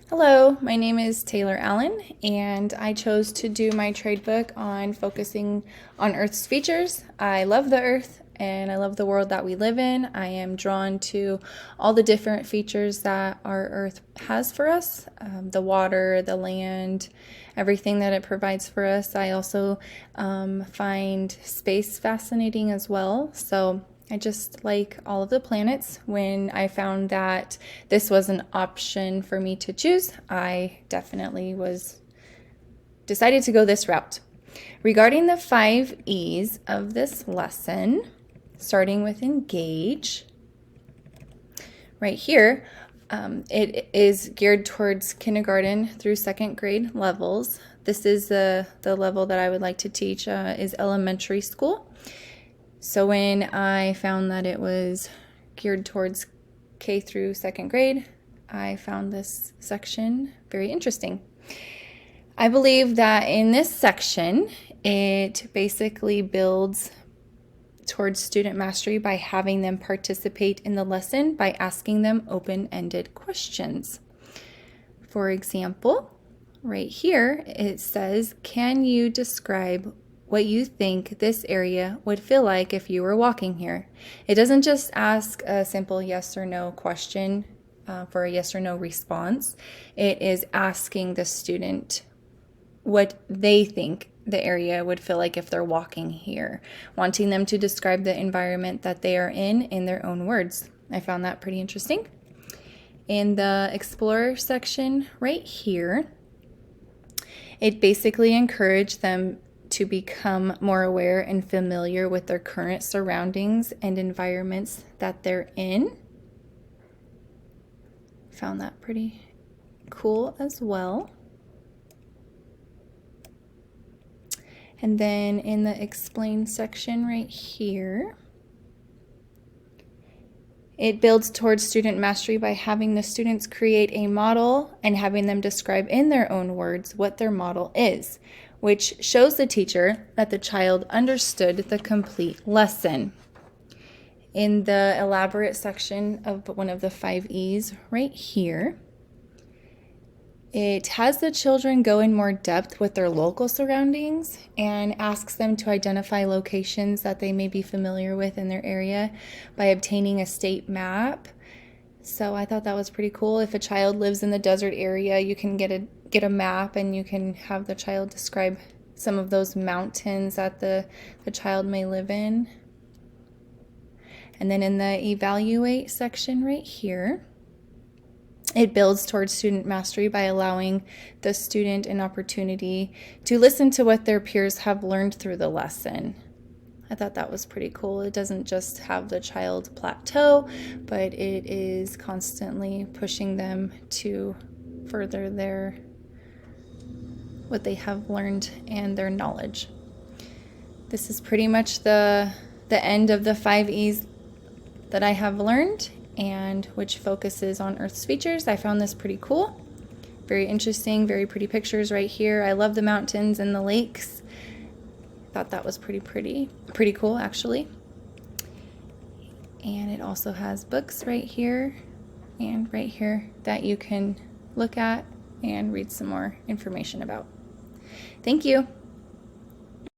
Hello, my name is Taylor Allen, and I chose to do my trade book on focusing on Earth's features. I love the Earth and I love the world that we live in. I am drawn to all the different features that our Earth has for us, the water, the land, everything that it provides for us. I also find space fascinating as well. So I just like all of the planets. When I found that this was an option for me to choose, I definitely was decided to go this route. Regarding the 5 E's of this lesson, starting with engage, right here, it is geared towards kindergarten through 2nd grade levels. This is the level that I would like to teach is elementary school. So when I found that it was geared towards K through 2nd grade, I found this section very interesting. I believe that in this section, it basically builds towards student mastery by having them participate in the lesson by asking them open-ended questions. For example, right here, it says, can you describe what you think this area would feel like if you were walking here? It doesn't just ask a simple yes or no question for a yes or no response. It is asking the student what they think the area would feel like if they're walking here, wanting them to describe the environment that they are in their own words. I found that pretty interesting. In the Explorer section right here, it basically encouraged them to become more aware and familiar with their current surroundings and environments that they're in. Found that pretty cool as well. And then in the explain section right here, it builds towards student mastery by having the students create a model and having them describe in their own words what their model is, which shows the teacher that the child understood the complete lesson. In the elaborate section of one of the 5 E's right here, it has the children go in more depth with their local surroundings and asks them to identify locations that they may be familiar with in their area by obtaining a state map. So I thought that was pretty cool. If a child lives in the desert area, you can get a map and you can have the child describe some of those mountains that the child may live in. And then in the evaluate section right here, it builds towards student mastery by allowing the student an opportunity to listen to what their peers have learned through the lesson. I thought that was pretty cool. It doesn't just have the child plateau, but it is constantly pushing them to further what they have learned and their knowledge. This is pretty much the end of the 5 E's that I have learned, and which focuses on Earth's features. I found this pretty cool. Very interesting, very pretty pictures right here. I love the mountains and the lakes. Thought that was pretty cool actually. And it also has books right here and right here that you can look at and read some more information about. Thank you.